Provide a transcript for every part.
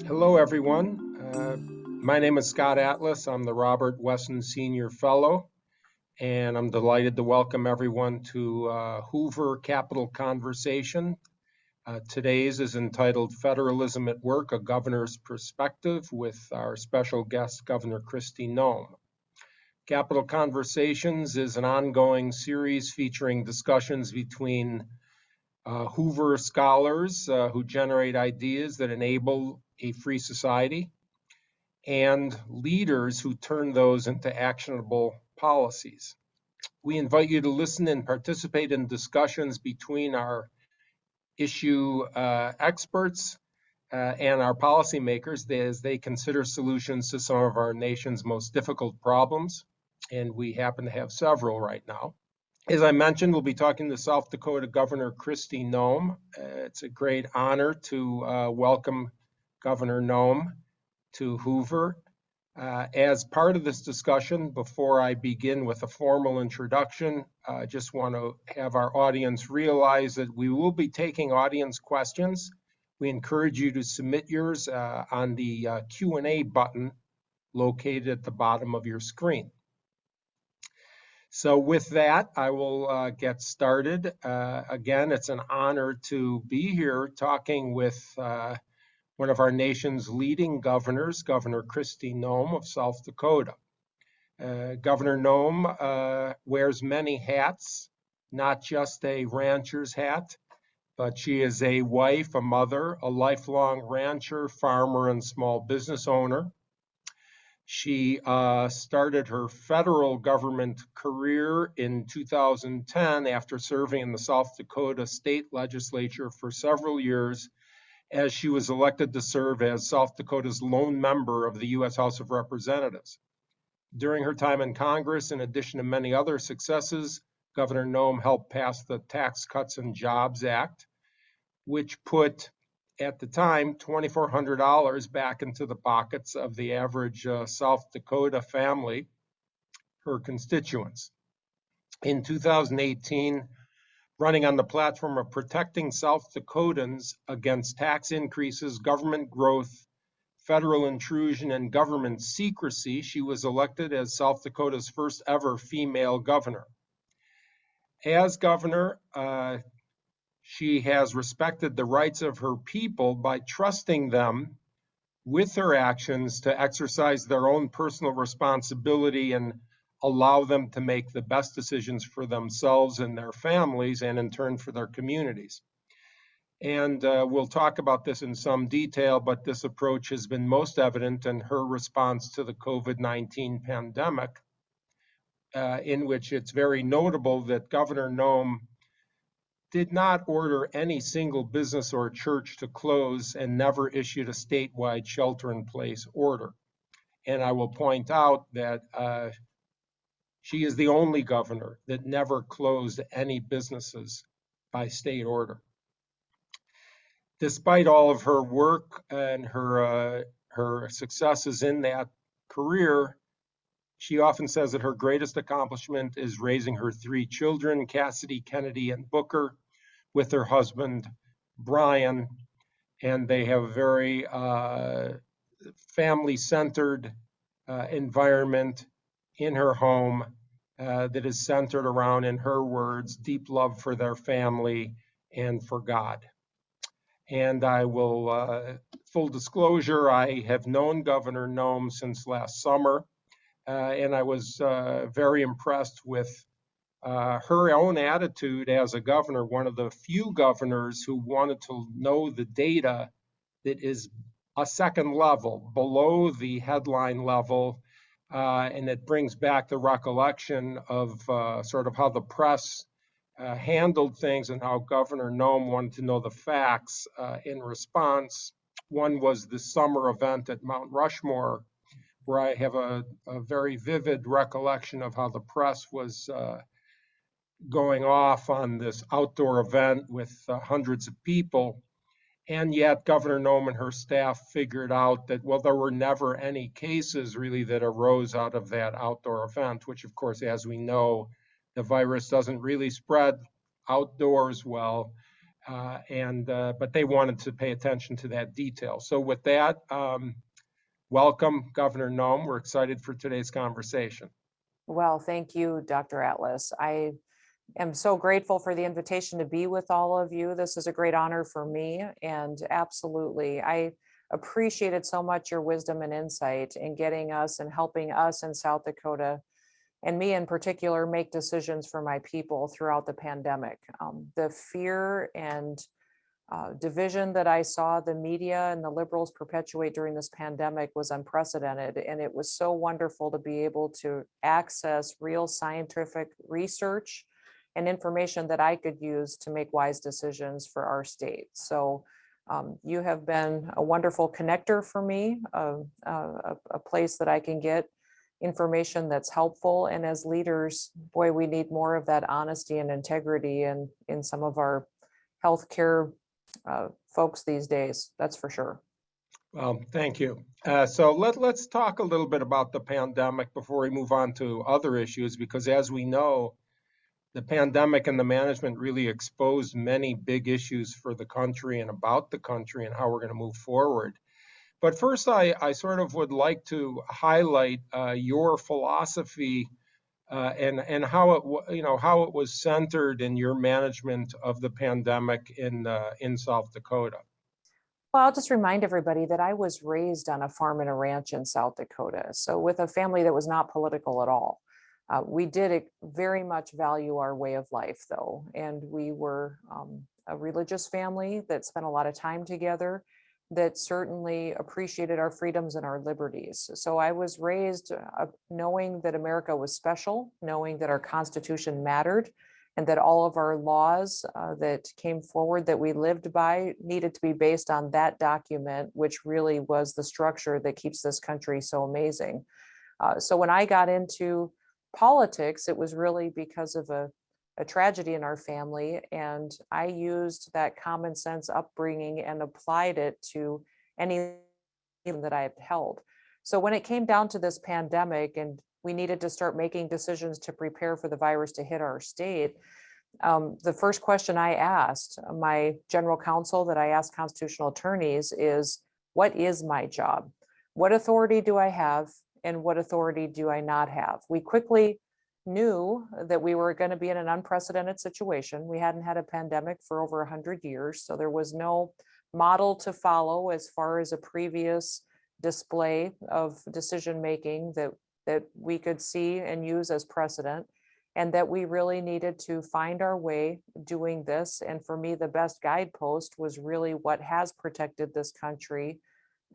Hello, everyone. My name is Scott Atlas. I'm the Robert Wesson Senior Fellow, and I'm delighted to welcome everyone to Hoover Capital Conversation. Today's is entitled Federalism at Work, A Governor's Perspective, with our special guest, Governor Kristi Noem. Capital Conversations is an ongoing series featuring discussions between Hoover scholars who generate ideas that enable a free society, and leaders who turn those into actionable policies. We invite you to listen and participate in discussions between our issue experts and our policymakers as they consider solutions to some of our nation's most difficult problems, and we happen to have several right now. As I mentioned, we'll be talking to South Dakota Governor Kristi Noem. It's a great honor to welcome Governor Noem to Hoover. As part of this discussion, before I begin with a formal introduction, I just want to have our audience realize that we will be taking audience questions. We encourage you to submit yours on the Q&A button located at the bottom of your screen. So with that, I will get started. Again, it's an honor to be here talking with one of our nation's leading governors, Governor Kristi Noem of South Dakota. Governor Noem wears many hats, not just a rancher's hat, but she is a wife, a mother, a lifelong rancher, farmer, and small business owner. She started her federal government career in 2010 after serving in the South Dakota state legislature for several years, as she was elected to serve as South Dakota's lone member of the U.S. House of Representatives. During her time in Congress, in addition to many other successes, Governor Noem helped pass the Tax Cuts and Jobs Act, which put, at the time, $2,400 back into the pockets of the average South Dakota family, her constituents. In 2018, running on the platform of protecting South Dakotans against tax increases, government growth, federal intrusion, and government secrecy, she was elected as South Dakota's first ever female governor. As governor, she has respected the rights of her people by trusting them with her actions to exercise their own personal responsibility and allow them to make the best decisions for themselves and their families, and in turn for their communities. And we'll talk about this in some detail, but this approach has been most evident in her response to the COVID-19 pandemic, in which it's very notable that Governor Noem did not order any single business or church to close and never issued a statewide shelter-in-place order. And I will point out that she is the only governor that never closed any businesses by state order. Despite all of her work and her successes in that career, she often says that her greatest accomplishment is raising her three children, Cassidy, Kennedy, and Booker, with her husband, Brian, and they have a very family-centered environment in her home that is centered around, in her words, deep love for their family and for God. And I will, full disclosure, I have known Governor Noem since last summer, and I was very impressed with her own attitude as a governor, one of the few governors who wanted to know the data that is a second level, below the headline level, and it brings back the recollection of sort of how the press handled things and how Governor Noem wanted to know the facts in response. One was the summer event at Mount Rushmore, where I have a very vivid recollection of how the press was going off on this outdoor event with hundreds of people. And yet Governor Noem and her staff figured out that, well, there were never any cases really that arose out of that outdoor event, which of course, as we know, the virus doesn't really spread outdoors well. But they wanted to pay attention to that detail. So with that, welcome, Governor Noem. We're excited for today's conversation. Well, thank you, Dr. Atlas. I am so grateful for the invitation to be with all of you. This is a great honor for me, and absolutely, I appreciated so much your wisdom and insight in getting us and helping us in South Dakota, and me in particular, make decisions for my people throughout the pandemic. The fear and division that I saw the media and the liberals perpetuate during this pandemic was unprecedented. And it was so wonderful to be able to access real scientific research and information that I could use to make wise decisions for our state. So you have been a wonderful connector for me, a place that I can get information that's helpful. And as leaders, boy, we need more of that honesty and integrity in some of our healthcare folks these days, that's for sure. Well, thank you. So let's talk a little bit about the pandemic before we move on to other issues, because as we know, the pandemic and the management really exposed many big issues for the country and about the country and how we're going to move forward. But first, I sort of would like to highlight your philosophy and how it was centered in your management of the pandemic in South Dakota. Well, I'll just remind everybody that I was raised on a farm and a ranch in South Dakota, so with a family that was not political at all. We did very much value our way of life, though, and we were a religious family that spent a lot of time together, that certainly appreciated our freedoms and our liberties. So I was raised knowing that America was special, knowing that our Constitution mattered, and that all of our laws that came forward that we lived by needed to be based on that document, which really was the structure that keeps this country so amazing. So when I got into politics, it was really because of a tragedy in our family, and I used that common sense upbringing and applied it to anything that I had held. So when it came down to this pandemic and we needed to start making decisions to prepare for the virus to hit our state, the first question I asked my general counsel, that I asked constitutional attorneys, is what is my job? What authority do I have and what authority do I not have? We quickly knew that we were going to be in an unprecedented situation. We hadn't had a pandemic for over 100 years, so there was no model to follow as far as a previous display of decision making that we could see and use as precedent, and that we really needed to find our way doing this. And for me, the best guidepost was really what has protected this country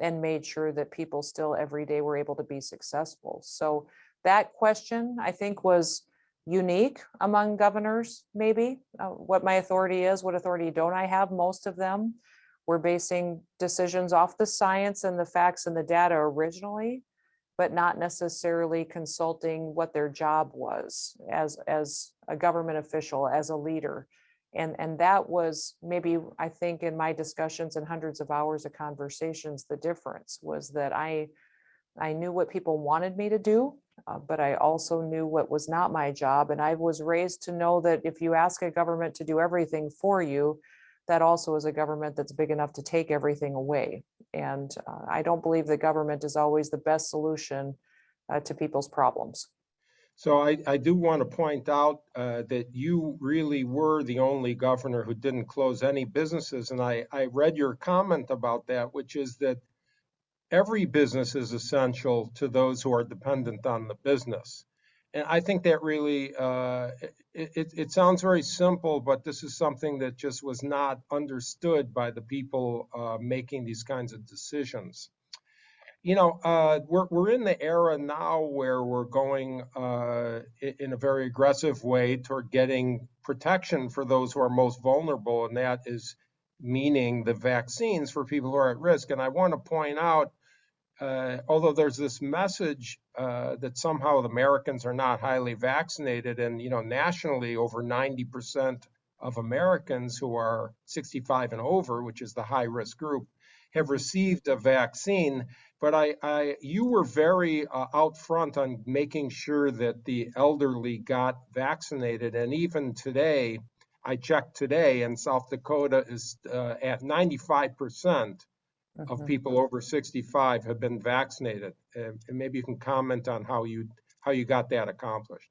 and made sure that people still every day were able to be successful. So that question, I think, was unique among governors, maybe, what my authority is, what authority don't I have. Most of them were basing decisions off the science and the facts and the data originally, but not necessarily consulting what their job was as a government official, as a leader. And that was maybe, I think, in my discussions and hundreds of hours of conversations, the difference was that I knew what people wanted me to do, but I also knew what was not my job. And I was raised to know that if you ask a government to do everything for you, that also is a government that's big enough to take everything away. And I don't believe the government is always the best solution to people's problems. So I do want to point out that you really were the only governor who didn't close any businesses. And I read your comment about that, which is that every business is essential to those who are dependent on the business. And I think that really, it sounds very simple, but this is something that just was not understood by the people making these kinds of decisions. You know, we're in the era now where we're going in a very aggressive way toward getting protection for those who are most vulnerable, and that is meaning the vaccines for people who are at risk. And I want to point out, although there's this message that somehow the Americans are not highly vaccinated, and nationally over 90% of Americans who are 65 and over, which is the high-risk group, have received a vaccine. But you were very out front on making sure that the elderly got vaccinated, and even today, I checked today, and South Dakota is at 95% of people over 65 have been vaccinated. And maybe you can comment on how you got that accomplished.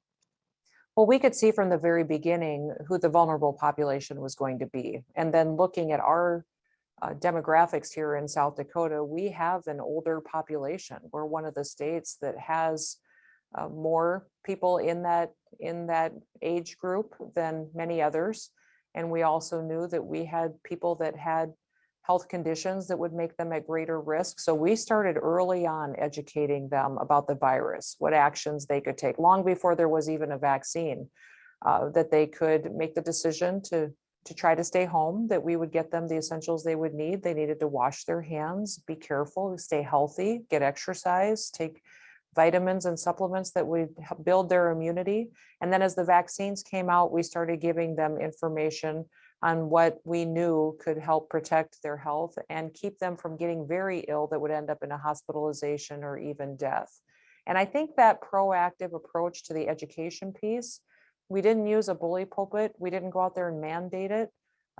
Well, we could see from the very beginning who the vulnerable population was going to be. And then looking at our demographics here in South Dakota, we have an older population. We're one of the states that has more people in that age group than many others. And we also knew that we had people that had health conditions that would make them at greater risk. So we started early on educating them about the virus, what actions they could take long before there was even a vaccine, that they could make the decision to try to stay home, that we would get them the essentials they would need. They needed to wash their hands, be careful, stay healthy, get exercise, take vitamins and supplements that would build their immunity. And then as the vaccines came out, we started giving them information on what we knew could help protect their health and keep them from getting very ill that would end up in a hospitalization or even death. And I think that proactive approach to the education piece, we didn't use a bully pulpit. We didn't go out there and mandate it.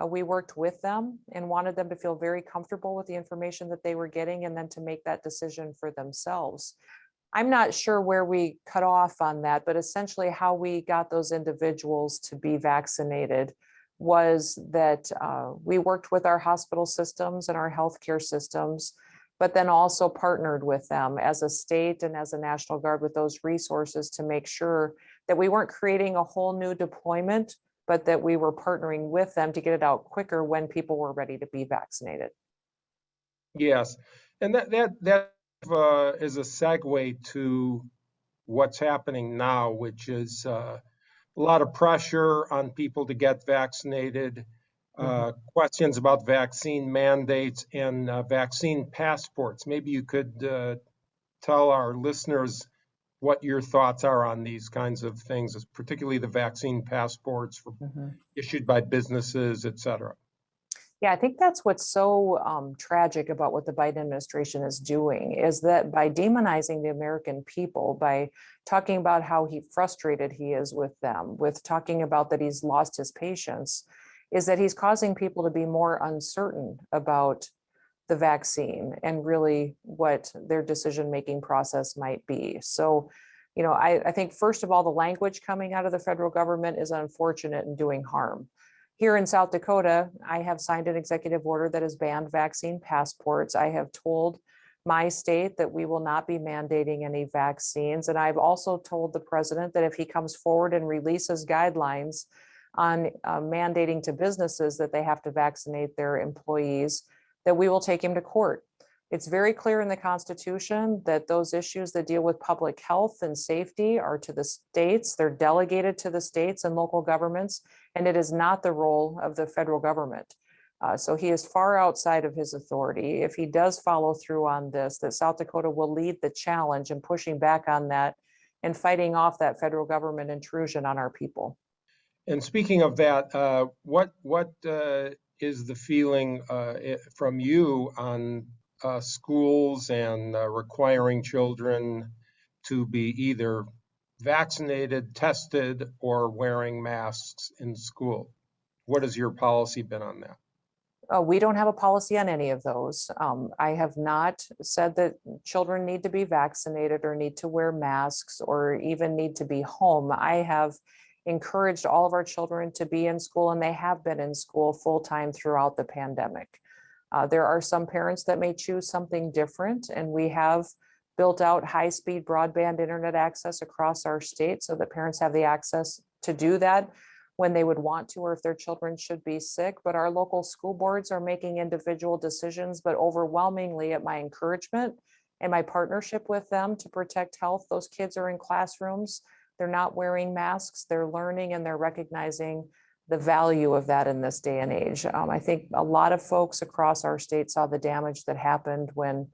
We worked with them and wanted them to feel very comfortable with the information that they were getting and then to make that decision for themselves. I'm not sure where we cut off on that, but essentially how we got those individuals to be vaccinated was that we worked with our hospital systems and our healthcare systems, but then also partnered with them as a state and as a National Guard with those resources to make sure that we weren't creating a whole new deployment, but that we were partnering with them to get it out quicker when people were ready to be vaccinated. Yes, and that is a segue to what's happening now, which is a lot of pressure on people to get vaccinated, questions about vaccine mandates and vaccine passports. Maybe you could tell our listeners what your thoughts are on these kinds of things, particularly the vaccine passports issued by businesses, et cetera. Yeah, I think that's what's so tragic about what the Biden administration is doing, is that by demonizing the American people, by talking about how frustrated he is with them, with talking about that he's lost his patience, is that he's causing people to be more uncertain about the vaccine and really what their decision-making process might be. So, you know, I think first of all, the language coming out of the federal government is unfortunate and doing harm. Here in South Dakota, I have signed an executive order that has banned vaccine passports. I have told my state that we will not be mandating any vaccines. And I've also told the president that if he comes forward and releases guidelines on mandating to businesses that they have to vaccinate their employees, that we will take him to court. It's very clear in the Constitution that those issues that deal with public health and safety are to the states. They're delegated to the states and local governments, and it is not the role of the federal government. So he is far outside of his authority. If he does follow through on this, that South Dakota will lead the challenge in pushing back on that and fighting off that federal government intrusion on our people. And speaking of that, what is the feeling from you on schools and requiring children to be either vaccinated, tested, or wearing masks in school? What has your policy been on that? We don't have a policy on any of those. I have not said that children need to be vaccinated or need to wear masks or even need to be home. I have encouraged all of our children to be in school, and they have been in school full time throughout the pandemic. There are some parents that may choose something different, and we have built out high-speed broadband internet access across our state so that parents have the access to do that when they would want to, or if their children should be sick. But our local school boards are making individual decisions, but overwhelmingly at my encouragement and my partnership with them to protect health, those kids are in classrooms. They're not wearing masks, they're learning, and they're recognizing the value of that in this day and age. I think a lot of folks across our state saw the damage that happened when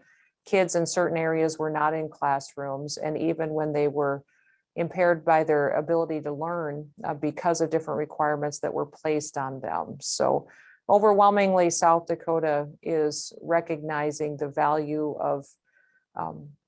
kids in certain areas were not in classrooms, and even when they were impaired by their ability to learn because of different requirements that were placed on them. So overwhelmingly, South Dakota is recognizing the value of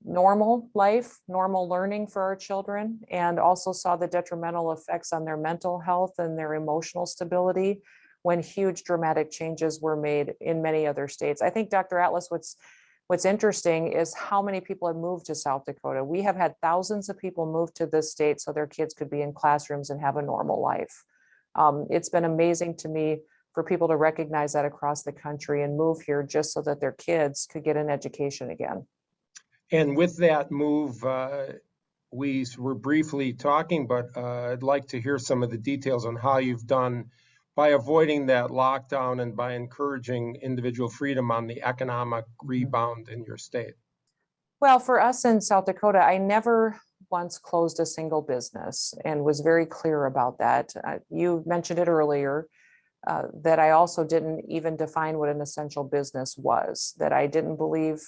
normal life, normal learning for our children, and also saw the detrimental effects on their mental health and their emotional stability when huge dramatic changes were made in many other states. I think, Dr. Atlas, what's interesting is how many people have moved to South Dakota. We have had thousands of people move to this state so their kids could be in classrooms and have a normal life. It's been amazing to me for people to recognize that across the country and move here just so that their kids could get an education again. And with that move, we were briefly talking, but I'd like to hear some of the details on how you've done by avoiding that lockdown and by encouraging individual freedom on the economic rebound in your state. Well, for us in South Dakota, I never once closed a single business and was very clear about that. You mentioned it earlier, that I also didn't even define what an essential business was, that I didn't believe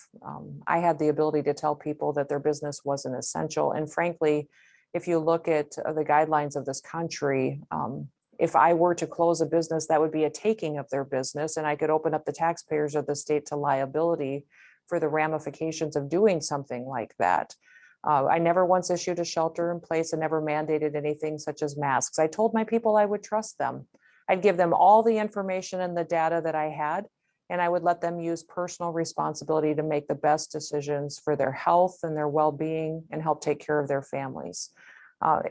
I had the ability to tell people that their business wasn't essential. And frankly, if you look at the guidelines of this country, if I were to close a business, that would be a taking of their business, and I could open up the taxpayers of the state to liability for the ramifications of doing something like that. I never once issued a shelter in place and never mandated anything such as masks. I told my people I would trust them. I'd give them all the information and the data that I had, and I would let them use personal responsibility to make the best decisions for their health and their well-being and help take care of their families.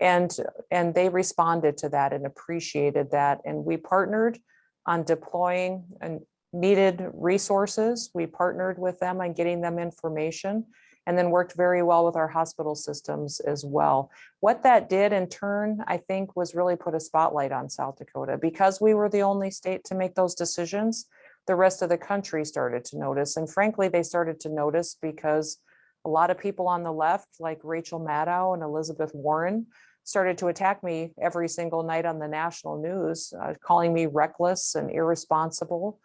And they responded to that and appreciated that. And we partnered on deploying and needed resources. We partnered with them on getting them information, and then worked very well with our hospital systems as well. What that did in turn, I think, was really put a spotlight on South Dakota. Because we were the only state to make those decisions, the rest of the country started to notice. And frankly, they started to notice because a lot of people on the left, like Rachel Maddow and Elizabeth Warren, started to attack me every single night on the national news, calling me reckless and irresponsible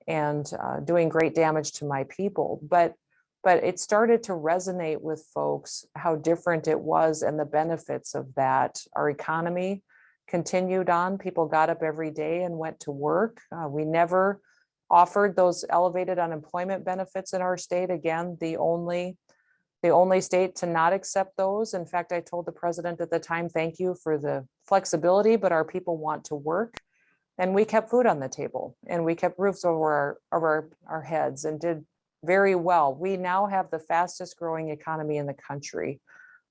and doing great damage to my people. But it started to resonate with folks how different it was and the benefits of that. Our economy continued on. People got up every day and went to work. We never offered those elevated unemployment benefits in our state. Again, the only state to not accept those. In fact, I told the president at the time, thank you for the flexibility, but our people want to work. And we kept food on the table, and we kept roofs over our heads, and did very well. We now have the fastest growing economy in the country.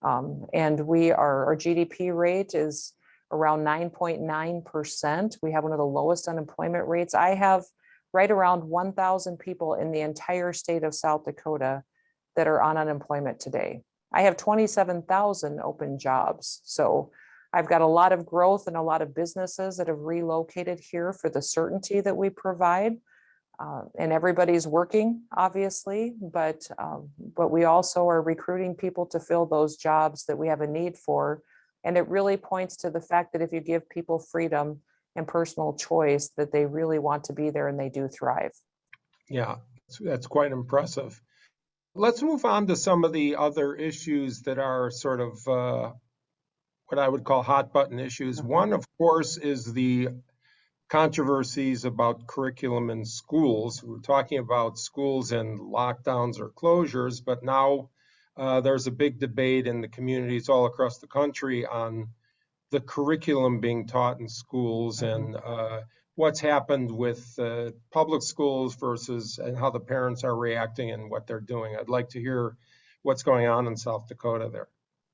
And our GDP rate is around 9.9%. We have one of the lowest unemployment rates. I have right around 1,000 people in the entire state of South Dakota that are on unemployment today. I have 27,000 open jobs. So I've got a lot of growth and a lot of businesses that have relocated here for the certainty that we provide. And everybody's working, obviously, but we also are recruiting people to fill those jobs that we have a need for. And it really points to the fact that if you give people freedom and personal choice, that they really want to be there and they do thrive. Yeah, that's quite impressive. Let's move on to some of the other issues that are sort of what I would call hot button issues. One, of course, is the controversies about curriculum in schools. We're talking about schools and lockdowns or closures, but now there's a big debate in the communities all across the country on the curriculum being taught in schools and what's happened with public schools versus and how the parents are reacting and what they're doing. I'd like to hear what's going on in South Dakota there.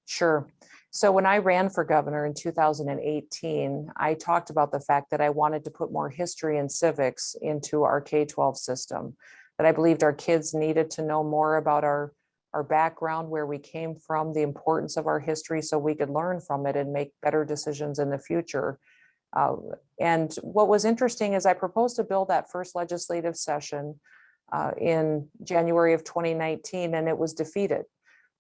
Sure. So when I ran for governor in 2018, I talked about the fact that I wanted to put more history and civics into our K-12 system, that I believed our kids needed to know more about our background, where we came from, the importance of our history, so we could learn from it and make better decisions in the future. And what was interesting is I proposed a bill that first legislative session in January of 2019, and it was defeated.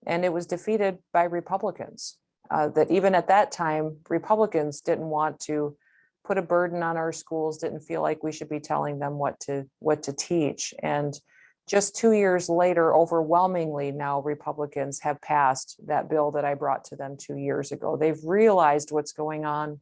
And it was defeated by Republicans. That even at that time, Republicans didn't want to put a burden on our schools, didn't feel like we should be telling them what to teach. And just 2 years later, overwhelmingly now Republicans have passed that bill that I brought to them 2 years ago. They've realized what's going on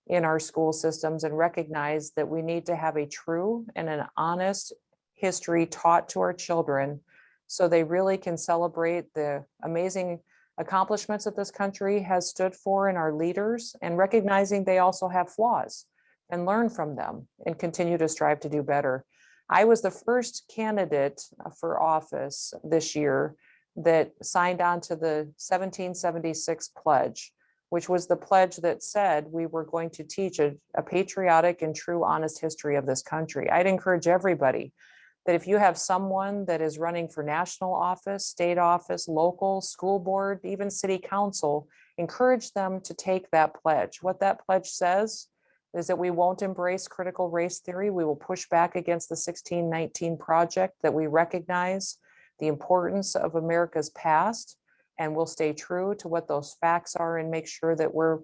in our school systems and recognized that we need to have a true and an honest history taught to our children so they really can celebrate the amazing accomplishments that this country has stood for and our leaders, and recognizing they also have flaws, and learn from them and continue to strive to do better. I was the first candidate for office this year that signed on to the 1776 pledge, which was the pledge that said we were going to teach a patriotic and true, honest history of this country. I'd encourage everybody that if you have someone that is running for national office, state office, local, school board, even city council, encourage them to take that pledge. What that pledge says is that we won't embrace critical race theory. We will push back against the 1619 Project, that we recognize the importance of America's past, and we'll stay true to what those facts are and make sure that we're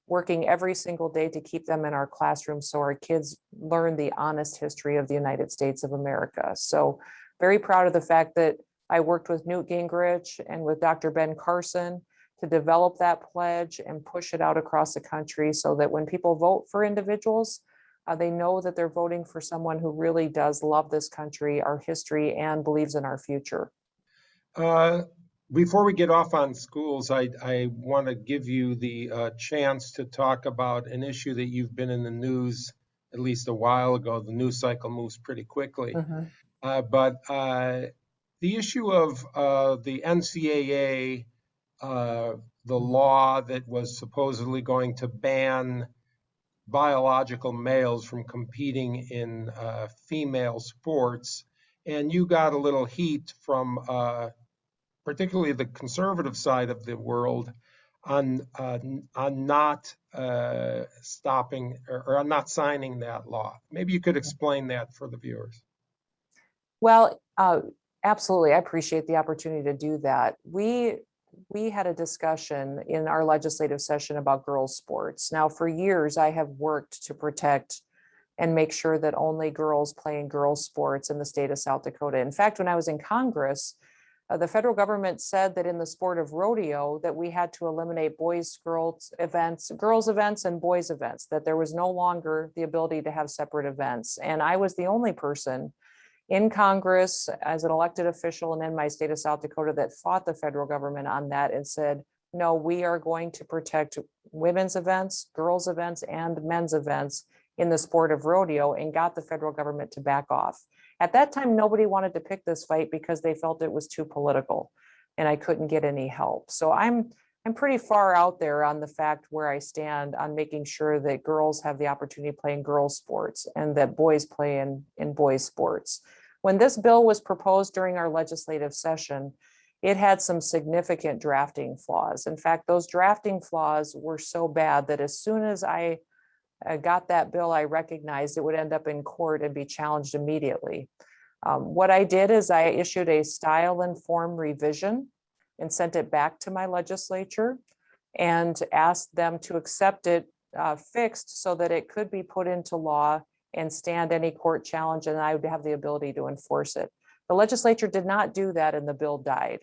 working every single day to keep them in our classrooms so our kids learn the honest history of the United States of America. So very proud of the fact that I worked with Newt Gingrich and with Dr. Ben Carson to develop that pledge and push it out across the country so that when people vote for individuals, they know that they're voting for someone who really does love this country, our history, and believes in our future. Before we get off on schools, I want to give you the chance to talk about an issue that you've been in the news at least a while ago. The news cycle moves pretty quickly. But the issue of the NCAA, the law that was supposedly going to ban biological males from competing in female sports, and you got a little heat from particularly the conservative side of the world on not stopping or on not signing that law. Maybe you could explain that for the viewers. Well, absolutely. I appreciate the opportunity to do that. We had a discussion in our legislative session about girls' sports. Now, for years, I have worked to protect and make sure that only girls play in girls' sports in the state of South Dakota. In fact, when I was in Congress, the federal government said that in the sport of rodeo that we had to eliminate girls events and boys events, that there was no longer the ability to have separate events. And I was the only person in Congress as an elected official and in my state of South Dakota that fought the federal government on that and said, no, we are going to protect women's events, girls' events, and men's events in the sport of rodeo, and got the federal government to back off. At that time, nobody wanted to pick this fight because they felt it was too political and I couldn't get any help. So I'm pretty far out there on the fact where I stand on making sure that girls have the opportunity to play in girls' sports and that boys play in boys' sports. When this bill was proposed during our legislative session, it had some significant drafting flaws. In fact, those drafting flaws were so bad that as soon as I got that bill, I recognized it would end up in court and be challenged immediately. What I did is I issued a style and form revision and sent it back to my legislature and asked them to accept it fixed so that it could be put into law and stand any court challenge, and I would have the ability to enforce it. The legislature did not do that, and the bill died.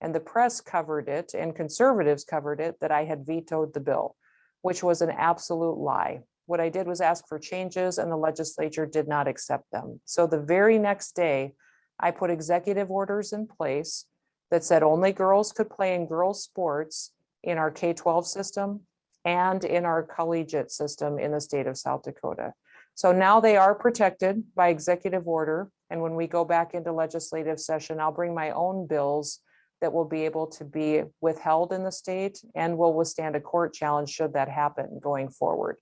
And the press covered it, and conservatives covered it, that I had vetoed the bill, which was an absolute lie. What I did was ask for changes, and the legislature did not accept them. So the very next day, I put executive orders in place that said only girls could play in girls' sports in our K-12 system and in our collegiate system in the state of South Dakota. So now they are protected by executive order. And when we go back into legislative session, I'll bring my own bills that will be able to be withheld in the state and will withstand a court challenge should that happen going forward.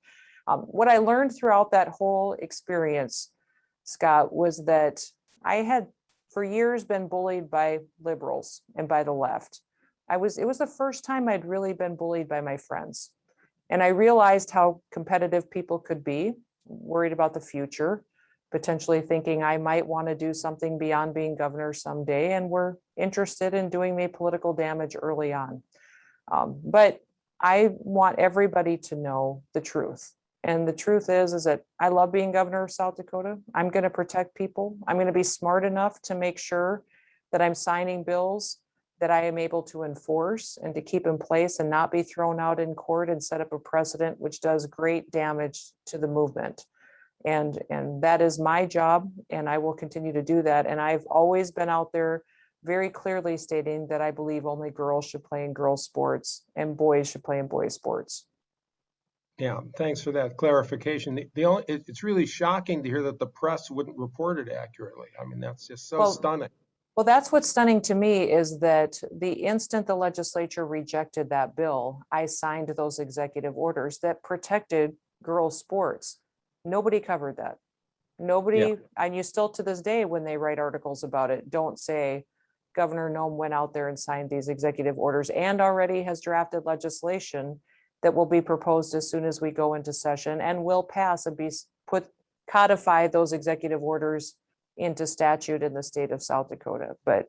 What I learned throughout that whole experience, Scott, was that I had for years been bullied by liberals and by the left. It was the first time I'd really been bullied by my friends. And I realized how competitive people could be, worried about the future, potentially thinking I might want to do something beyond being governor someday, and were interested in doing me political damage early on. But I want everybody to know the truth. And the truth is that I love being governor of South Dakota. I'm going to protect people. I'm going to be smart enough to make sure that I'm signing bills that I am able to enforce and to keep in place and not be thrown out in court and set up a precedent which does great damage to the movement. And that is my job, and I will continue to do that. And I've always been out there very clearly stating that I believe only girls should play in girls' sports and boys should play in boys' sports. Yeah, thanks for that clarification. It's really shocking to hear that the press wouldn't report it accurately. I mean, that's just so stunning. Well, that's what's stunning to me is that the instant the legislature rejected that bill, I signed those executive orders that protected girls' sports. Nobody covered that. Nobody, and you still to this day, when they write articles about it, don't say Governor Noem went out there and signed these executive orders and already has drafted legislation that will be proposed as soon as we go into session and will pass and be codify those executive orders into statute in the state of South Dakota. But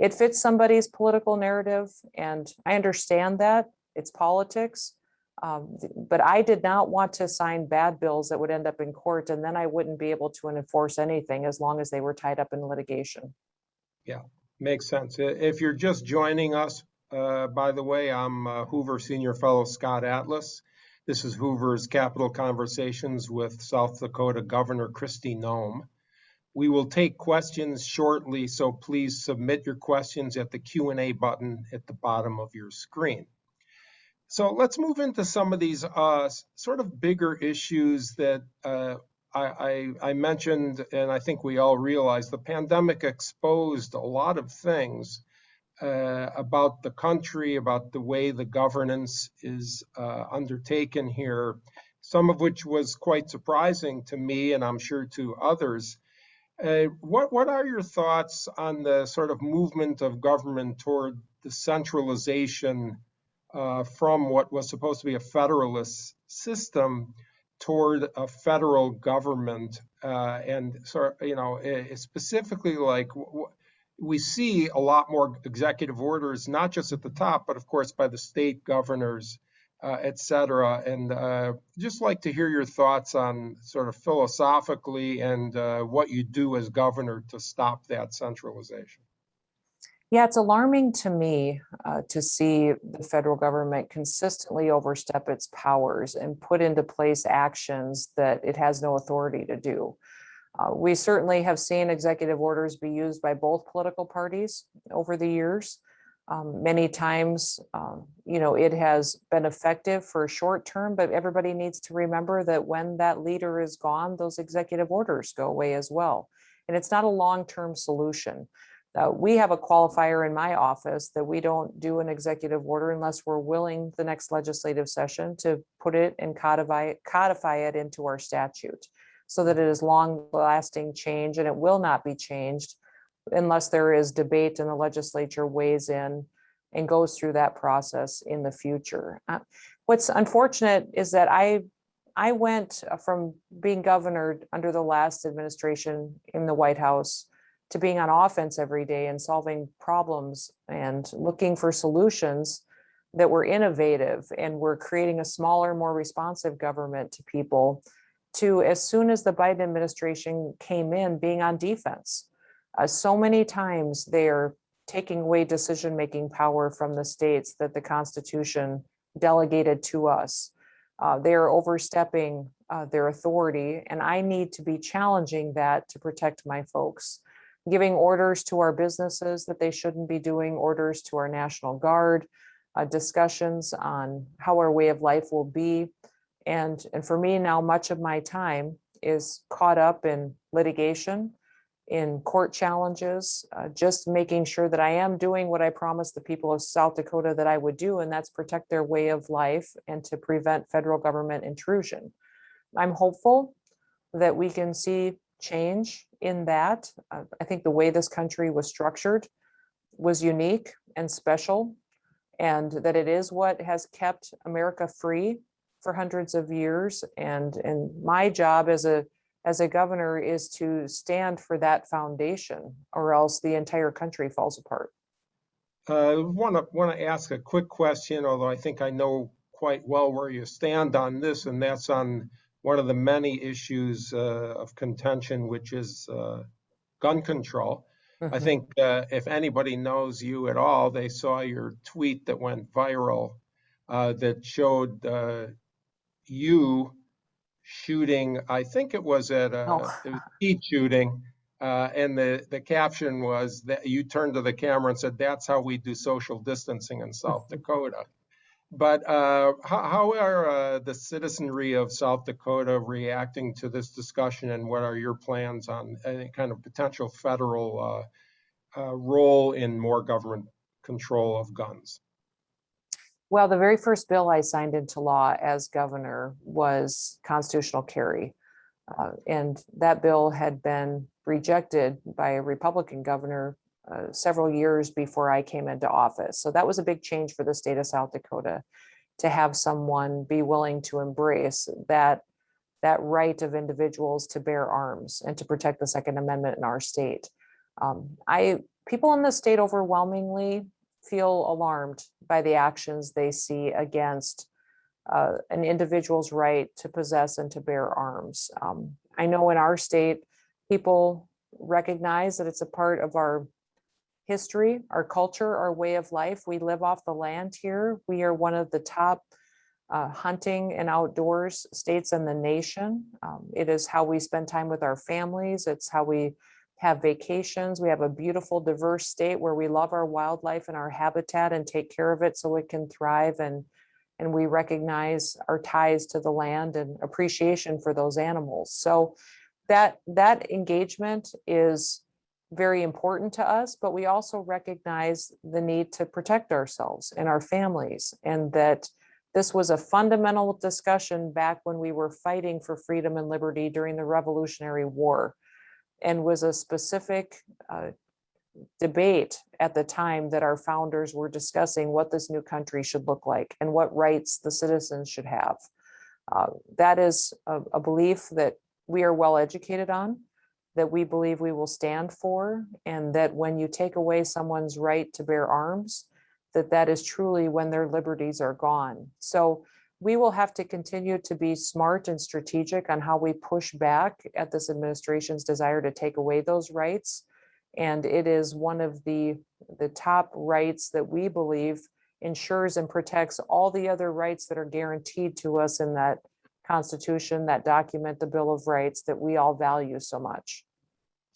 it fits somebody's political narrative, and I understand that it's politics. But I did not want to sign bad bills that would end up in court, and then I wouldn't be able to enforce anything as long as they were tied up in litigation. Yeah, makes sense. If you're just joining us, by the way, I'm Hoover Senior Fellow Scott Atlas. This is Hoover's Capital Conversations with South Dakota Governor Kristi Noem. We will take questions shortly, so please submit your questions at the Q&A button at the bottom of your screen. So let's move into some of these sort of bigger issues that I mentioned, and I think we all realize the pandemic exposed a lot of things about the country, about the way the governance is undertaken here, some of which was quite surprising to me, and I'm sure to others. What are your thoughts on the sort of movement of government toward the centralization from what was supposed to be a federalist system toward a federal government, and sort of, specifically, like we see a lot more executive orders, not just at the top, but of course by the state governors, et cetera. And just like to hear your thoughts on sort of philosophically and what you do as governor to stop that centralization. Yeah, it's alarming to me to see the federal government consistently overstep its powers and put into place actions that it has no authority to do. We certainly have seen executive orders be used by both political parties over the years. Many times, it has been effective for a short term, but everybody needs to remember that when that leader is gone, those executive orders go away as well. And it's not a long-term solution. We have a qualifier in my office that we don't do an executive order unless we're willing the next legislative session to put it and codify it into our statute so that it is long-lasting change, and it will not be changed unless there is debate and the legislature weighs in and goes through that process in the future. What's unfortunate is that I went from being governor under the last administration in the White House to being on offense every day and solving problems and looking for solutions that were innovative and were creating a smaller, more responsive government to people, to as soon as the Biden administration came in, being on defense. So many times they're taking away decision-making power from the states that the Constitution delegated to us. They are overstepping their authority, and I need to be challenging that to protect my folks. Giving orders to our businesses that they shouldn't be doing, orders to our National Guard, discussions on how our way of life will be. And for me now, much of my time is caught up in litigation, in court challenges, just making sure that I am doing what I promised the people of South Dakota that I would do, and that's protect their way of life and to prevent federal government intrusion. I'm hopeful that we can see change in that. I think the way this country was structured was unique and special, and that it is what has kept America free for hundreds of years. And my job as a governor is to stand for that foundation, or else the entire country falls apart. I want to ask a quick question, although I think I know quite well where you stand on this, and that's on one of the many issues of contention, which is gun control. Mm-hmm. I think if anybody knows you at all, they saw your tweet that went viral that showed you shooting. I think it was at it was a speed shooting And the caption was that you turned to the camera and said, "That's how we do social distancing in South Dakota." But how are the citizenry of South Dakota reacting to this discussion, and what are your plans on any kind of potential federal role in more government control of guns? Well, the very first bill I signed into law as governor was constitutional carry. And that bill had been rejected by a Republican governor several years before I came into office. So that was a big change for the state of South Dakota, to have someone be willing to embrace that right of individuals to bear arms and to protect the Second Amendment in our state. People in the state overwhelmingly feel alarmed by the actions they see against an individual's right to possess and to bear arms. I know in our state, people recognize that it's a part of our history, our culture, our way of life. We live off the land here. We are one of the top hunting and outdoors states in the nation. It is how we spend time with our families. It's how we have vacations. We have a beautiful, diverse state where we love our wildlife and our habitat and take care of it so it can thrive. And we recognize our ties to the land and appreciation for those animals. So that engagement is very important to us, but we also recognize the need to protect ourselves and our families, and that this was a fundamental discussion back when we were fighting for freedom and liberty during the Revolutionary War, and was a specific debate at the time that our founders were discussing what this new country should look like and what rights the citizens should have. That is a belief that we are well educated on, that we believe we will stand for, and that when you take away someone's right to bear arms, that is truly when their liberties are gone. So we will have to continue to be smart and strategic on how we push back at this administration's desire to take away those rights. And it is one of the top rights that we believe ensures and protects all the other rights that are guaranteed to us in that Constitution, that document, the Bill of Rights, that we all value so much.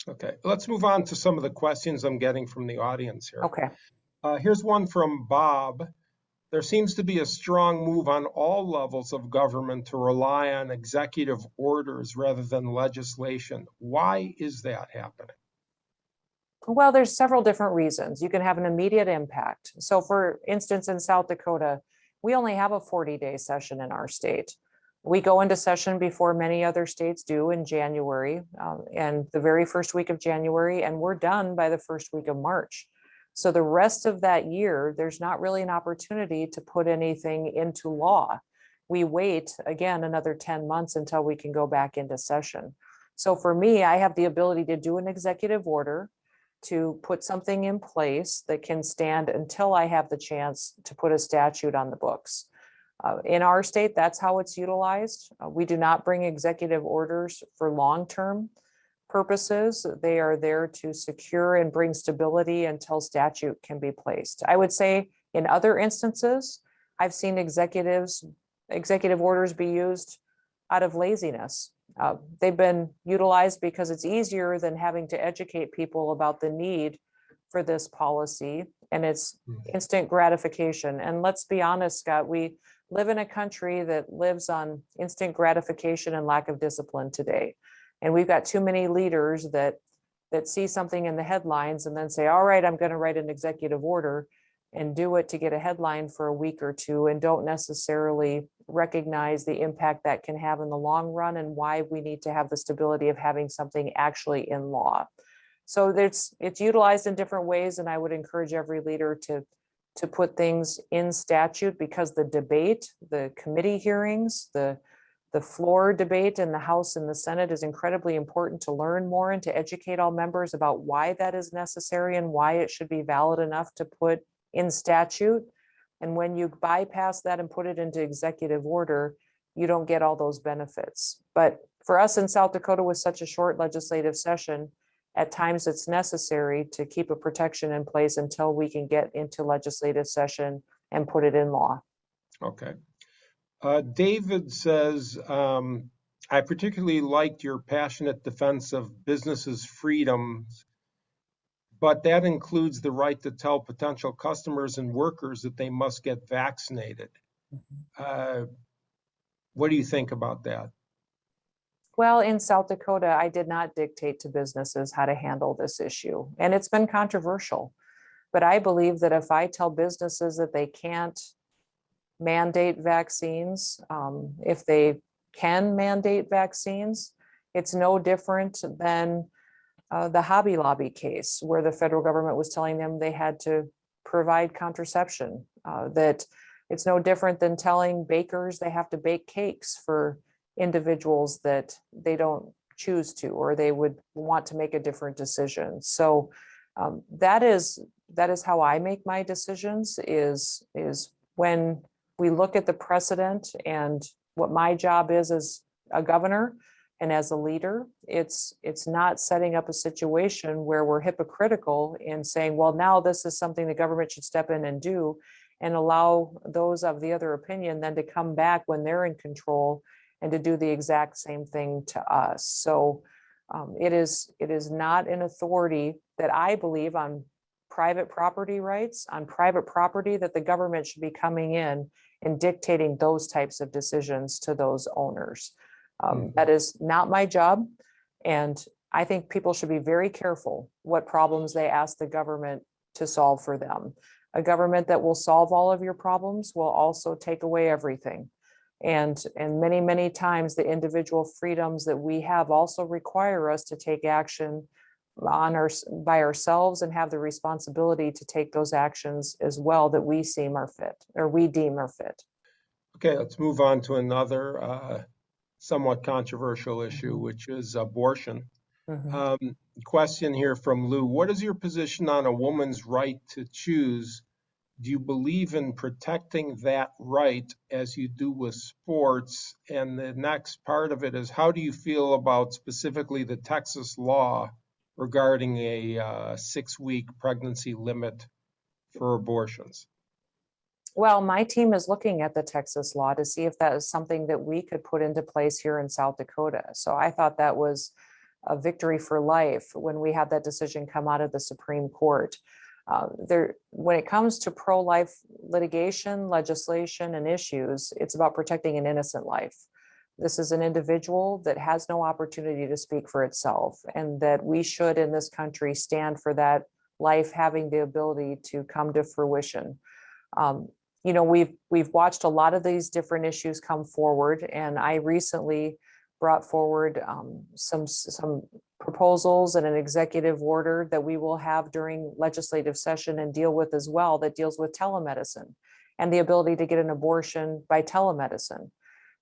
Okay, let's move on to some of the questions I'm getting from the audience here. Okay. Here's one from Bob. There seems to be a strong move on all levels of government to rely on executive orders rather than legislation. Why is that happening? Well, there's several different reasons. You can have an immediate impact. So for instance, in South Dakota, we only have a 40-day session in our state. We go into session before many other states do in January, and the very first week of January, and we're done by the first week of March. So the rest of that year, there's not really an opportunity to put anything into law. We wait, again, another 10 months until we can go back into session. So for me, I have the ability to do an executive order, to put something in place that can stand until I have the chance to put a statute on the books. In our state, that's how it's utilized. We do not bring executive orders for long-term purposes. They are there to secure and bring stability until statute can be placed. I would say in other instances, I've seen executive orders be used out of laziness. They've been utilized because it's easier than having to educate people about the need for this policy, and it's instant gratification. And let's be honest, Scott, we live in a country that lives on instant gratification and lack of discipline today. And we've got too many leaders that see something in the headlines and then say, all right, I'm going to write an executive order, and do it to get a headline for a week or two, and don't necessarily recognize the impact that can have in the long run, and why we need to have the stability of having something actually in law. So it's utilized in different ways, and I would encourage every leader to put things in statute, because the debate, the committee hearings, the floor debate in the House and the Senate is incredibly important to learn more and to educate all members about why that is necessary and why it should be valid enough to put in statute. And when you bypass that and put it into executive order, you don't get all those benefits. But for us in South Dakota, with such a short legislative session, at times it's necessary to keep a protection in place until we can get into legislative session and put it in law. Okay. David says, I particularly liked your passionate defense of businesses' freedoms, but that includes the right to tell potential customers and workers that they must get vaccinated. What do you think about that? Well, in South Dakota, I did not dictate to businesses how to handle this issue, and it's been controversial. But I believe that if I tell businesses that they can't mandate vaccines, if they can mandate vaccines, it's no different than the Hobby Lobby case, where the federal government was telling them they had to provide contraception. That it's no different than telling bakers they have to bake cakes for individuals that they don't choose to, or they would want to make a different decision. So that is how I make my decisions, is when we look at the precedent and what my job is as a governor and as a leader. It's not setting up a situation where we're hypocritical in saying, well, now this is something the government should step in and do, and allow those of the other opinion then to come back when they're in control and to do the exact same thing to us. So it is not an authority that I believe on private property rights, on private property, that the government should be coming in and dictating those types of decisions to those owners. That is not my job. And I think people should be very careful what problems they ask the government to solve for them. A government that will solve all of your problems will also take away everything. And many, many times the individual freedoms that we have also require us to take action by ourselves and have the responsibility to take those actions as well that we deem are fit. Okay, let's move on to another somewhat controversial issue, which is abortion. Question here from Lou. What is your position on a woman's right to choose? Do you believe in protecting that right as you do with sports? And the next part of it is, how do you feel about specifically the Texas law regarding a 6-week pregnancy limit for abortions? Well, my team is looking at the Texas law to see if that is something that we could put into place here in South Dakota. So I thought that was a victory for life when we had that decision come out of the Supreme Court. When it comes to pro-life litigation, legislation, and issues, it's about protecting an innocent life. This is an individual that has no opportunity to speak for itself, and that we should in this country stand for that life having the ability to come to fruition. We've watched a lot of these different issues come forward, and I recently brought forward some proposals and an executive order that we will have during legislative session and deal with as well, that deals with telemedicine and the ability to get an abortion by telemedicine.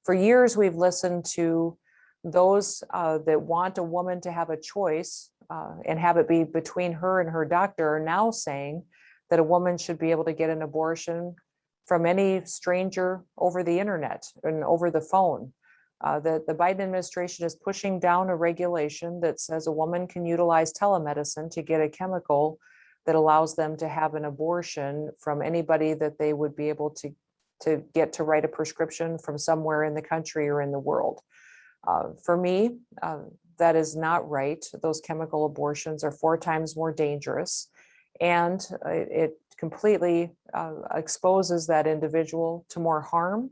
For years, we've listened to those that want a woman to have a choice and have it be between her and her doctor, are now saying that a woman should be able to get an abortion from any stranger over the internet and over the phone. The Biden administration is pushing down a regulation that says a woman can utilize telemedicine to get a chemical that allows them to have an abortion from anybody that they would be able to get to write a prescription from somewhere in the country or in the world. For me, that is not right. Those chemical abortions are 4 times more dangerous, and it completely exposes that individual to more harm,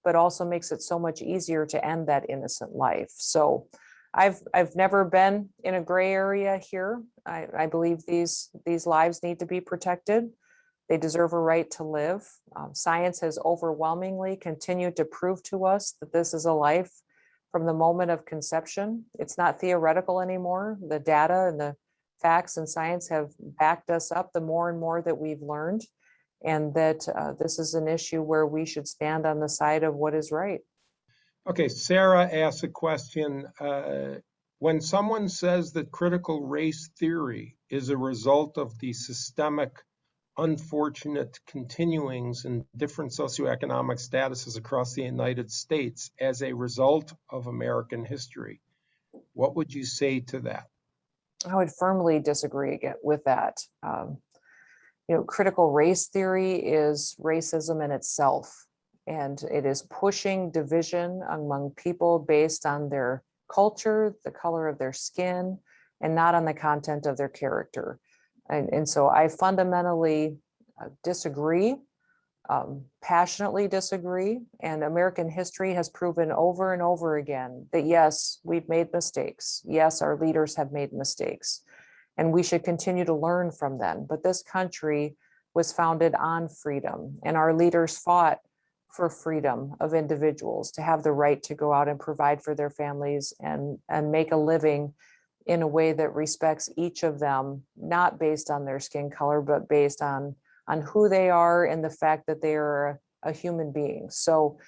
but also makes it so much easier to end that innocent life. So I've never been in a gray area here. I believe these lives need to be protected. They deserve a right to live. Science has overwhelmingly continued to prove to us that this is a life from the moment of conception. It's not theoretical anymore. The data and the facts and science have backed us up the more and more that we've learned, and that this is an issue where we should stand on the side of what is right. Okay, Sarah asks a question. When someone says that critical race theory is a result of the systemic, unfortunate continuings in different socioeconomic statuses across the United States as a result of American history, what would you say to that? I would firmly disagree with that. Critical race theory is racism in itself. And it is pushing division among people based on their culture, the color of their skin, and not on the content of their character. And so I fundamentally disagree, passionately disagree. And American history has proven over and over again that yes, we've made mistakes. Yes, our leaders have made mistakes, and we should continue to learn from them. But this country was founded on freedom, and our leaders fought for freedom of individuals to have the right to go out and provide for their families and make a living in a way that respects each of them, not based on their skin color, but based on who they are and the fact that they are a human being. So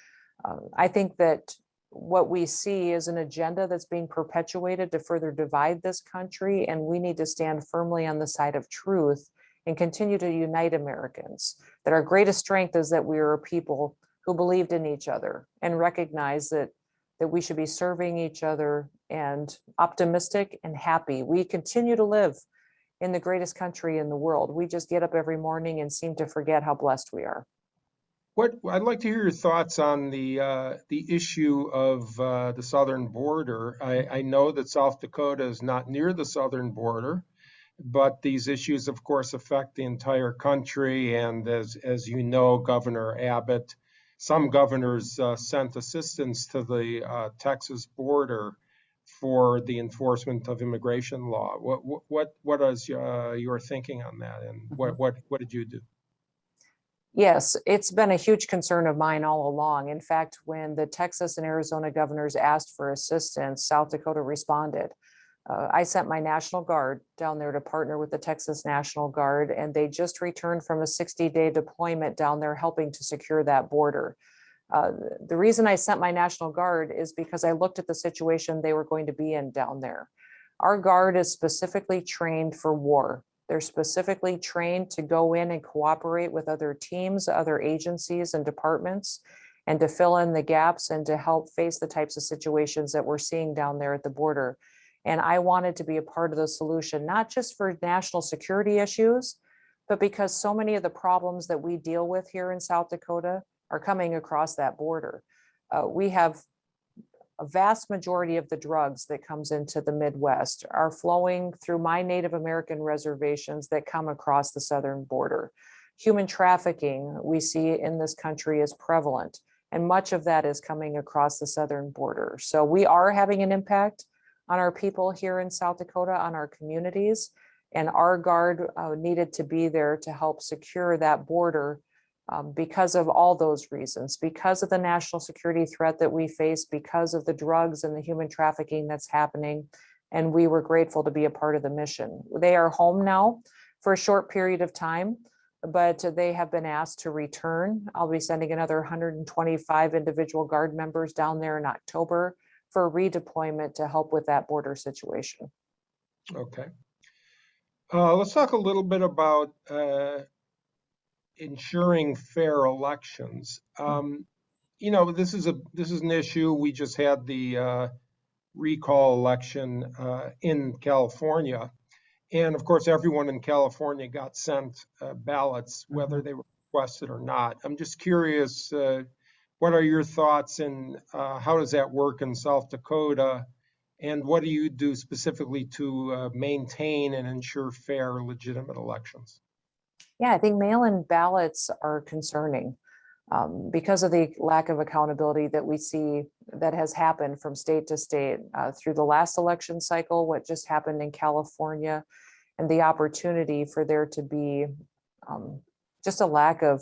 I think that what we see is an agenda that's being perpetuated to further divide this country, and we need to stand firmly on the side of truth and continue to unite Americans. That our greatest strength is that we are a people who believed in each other and recognize that we should be serving each other and optimistic and happy. We continue to live in the greatest country in the world. We just get up every morning and seem to forget how blessed we are. I'd like to hear your thoughts on the issue of the southern border. I know that South Dakota is not near the southern border, but these issues, of course, affect the entire country. And as you know, Governor Abbott, some governors sent assistance to the Texas border for the enforcement of immigration law. What is your thinking on that, and what did you do? Yes, it's been a huge concern of mine all along. In fact, when the Texas and Arizona governors asked for assistance, South Dakota responded. I sent my National Guard down there to partner with the Texas National Guard, and they just returned from a 60-day deployment down there helping to secure that border. The reason I sent my National Guard is because I looked at the situation they were going to be in down there. Our Guard is specifically trained for war. They're specifically trained to go in and cooperate with other teams, other agencies and departments, and to fill in the gaps and to help face the types of situations that we're seeing down there at the border. And I wanted to be a part of the solution, not just for national security issues, but because so many of the problems that we deal with here in South Dakota are coming across that border. We have a vast majority of the drugs that comes into the Midwest are flowing through my Native American reservations that come across the southern border. Human trafficking we see in this country is prevalent, and much of that is coming across the southern border. So we are having an impact on our people here in South Dakota, on our communities, and our Guard needed to be there to help secure that border because of all those reasons, because of the national security threat that we face, because of the drugs and the human trafficking that's happening. And we were grateful to be a part of the mission. They are home now for a short period of time, but they have been asked to return. I'll be sending another 125 individual Guard members down there in October for redeployment to help with that border situation. Okay. Let's talk a little bit about ensuring fair elections. You know, this is an issue. We just had the recall election in California, and of course, everyone in California got sent ballots, whether they were requested or not. I'm just curious, what are your thoughts, and how does that work in South Dakota? And what do you do specifically to maintain and ensure fair, legitimate elections? Yeah, I think mail-in ballots are concerning because of the lack of accountability that we see that has happened from state to state through the last election cycle, what just happened in California, and the opportunity for there to be just a lack of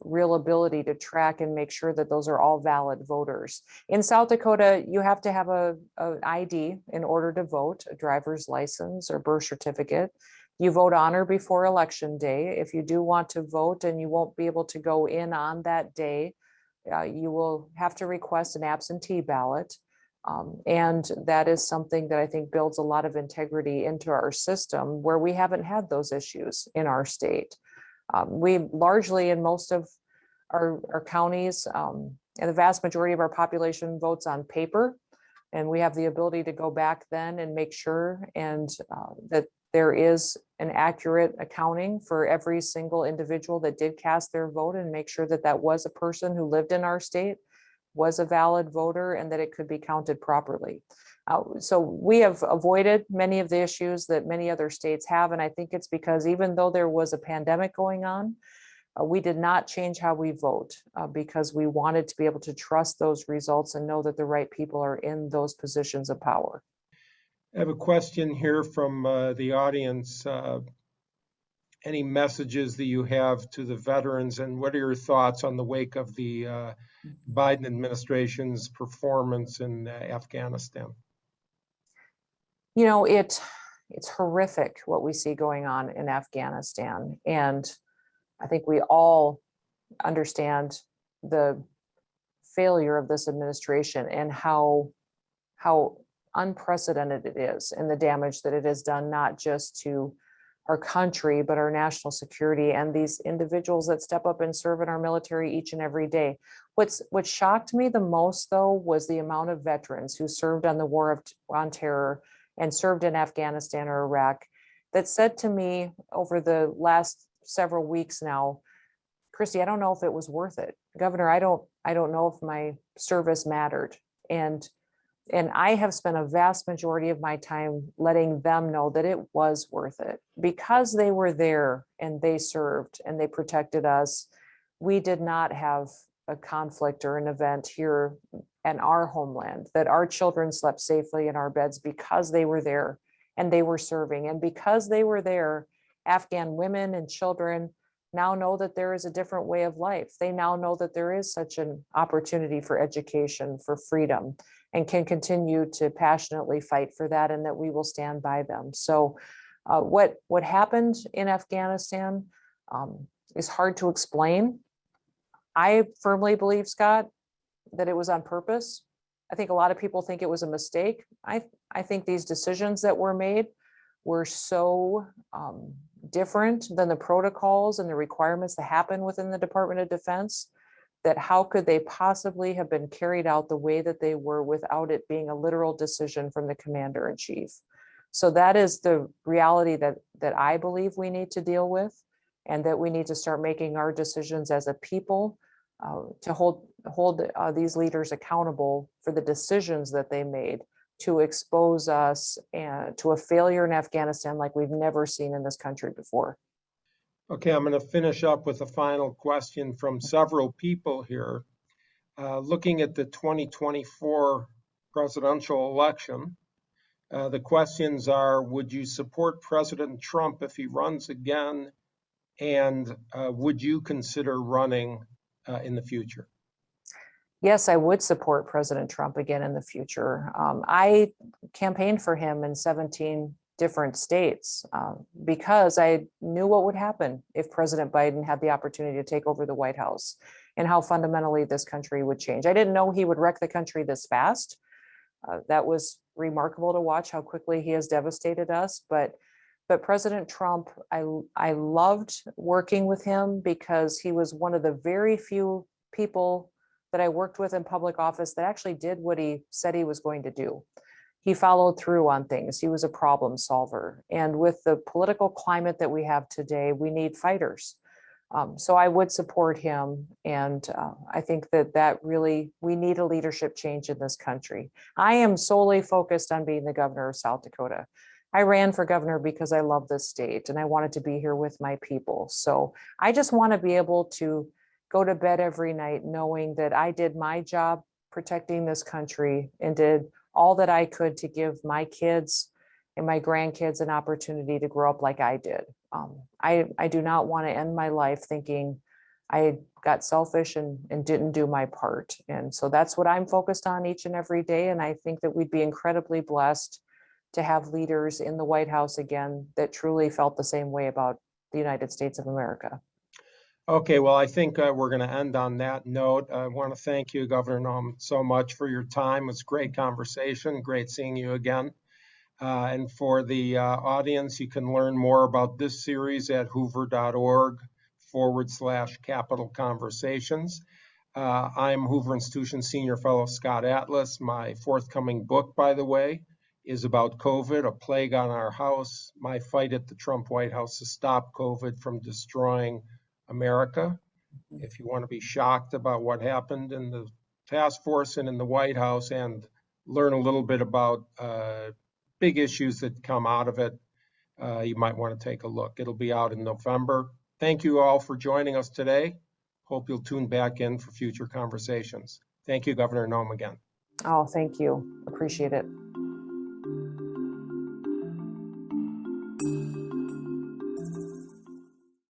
real ability to track and make sure that those are all valid voters. In South Dakota, you have to have an ID in order to vote, a driver's license or birth certificate. You vote on or before election day. If you do want to vote and you won't be able to go in on that day, you will have to request an absentee ballot. And that is something that I think builds a lot of integrity into our system where we haven't had those issues in our state. We largely in most of our counties and the vast majority of our population votes on paper. And we have the ability to go back then and make sure that there is an accurate accounting for every single individual that did cast their vote, and make sure that that was a person who lived in our state, was a valid voter, and that it could be counted properly. So we have avoided many of the issues that many other states have. And I think it's because even though there was a pandemic going on, we did not change how we vote because we wanted to be able to trust those results and know that the right people are in those positions of power. I have a question here from the audience. Any messages that you have to the veterans, and what are your thoughts on the wake of the Biden administration's performance in Afghanistan? You know, it's horrific what we see going on in Afghanistan. And I think we all understand the failure of this administration and how unprecedented it is, and the damage that it has done, not just to our country, but our national security and these individuals that step up and serve in our military each and every day. What shocked me the most, though, was the amount of veterans who served on the war on terror and served in Afghanistan or Iraq that said to me over the last several weeks now, Kristi, I don't know if it was worth it. Governor, I don't know if my service mattered. And I have spent a vast majority of my time letting them know that it was worth it, because they were there and they served and they protected us. We did not have a conflict or an event here in our homeland, that our children slept safely in our beds because they were there and they were serving. And because they were there, Afghan women and children now know that there is a different way of life. They now know that there is such an opportunity for education, for freedom, and can continue to passionately fight for that, and that we will stand by them. So what happened in Afghanistan is hard to explain. I firmly believe, Scott, that it was on purpose. I think a lot of people think it was a mistake. I think these decisions that were made were so different than the protocols and the requirements that happen within the Department of Defense, that how could they possibly have been carried out the way that they were without it being a literal decision from the commander in chief. So that is the reality that I believe we need to deal with, and that we need to start making our decisions as a people to hold these leaders accountable for the decisions that they made to expose us to a failure in Afghanistan like we've never seen in this country before. Okay, I'm going to finish up with a final question from several people here. Looking at the 2024 presidential election, the questions are, would you support President Trump if he runs again? And would you consider running in the future? Yes, I would support President Trump again in the future. I campaigned for him in 17 different states because I knew what would happen if President Biden had the opportunity to take over the White House, and how fundamentally this country would change. I didn't know he would wreck the country this fast. That was remarkable to watch how quickly he has devastated us. But President Trump, I loved working with him because he was one of the very few people that I worked with in public office that actually did what he said he was going to do. He followed through on things. He was a problem solver. And with the political climate that we have today, we need fighters. So I would support him. And I think that really, we need a leadership change in this country. I am solely focused on being the governor of South Dakota. I ran for governor because I love this state and I wanted to be here with my people. So I just want to be able to go to bed every night knowing that I did my job protecting this country and did all that I could to give my kids and my grandkids an opportunity to grow up like I did. I do not want to end my life thinking I got selfish and didn't do my part. And so that's what I'm focused on each and every day. And I think that we'd be incredibly blessed to have leaders in the White House again that truly felt the same way about the United States of America. Okay, well, I think we're going to end on that note. I want to thank you, Governor Noem, so much for your time. It was a great conversation. Great seeing you again. And for the audience, you can learn more about this series at hoover.org/Capital Conversations. I'm Hoover Institution Senior Fellow Scott Atlas. My forthcoming book, by the way, is about COVID, a plague on our house, my fight at the Trump White House to stop COVID from destroying America. If you want to be shocked about what happened in the task force and in the White House and learn a little bit about big issues that come out of it, you might want to take a look. It'll be out in November. Thank you all for joining us today. Hope you'll tune back in for future conversations. Thank you, Governor Noem, again. Oh, thank you. Appreciate it.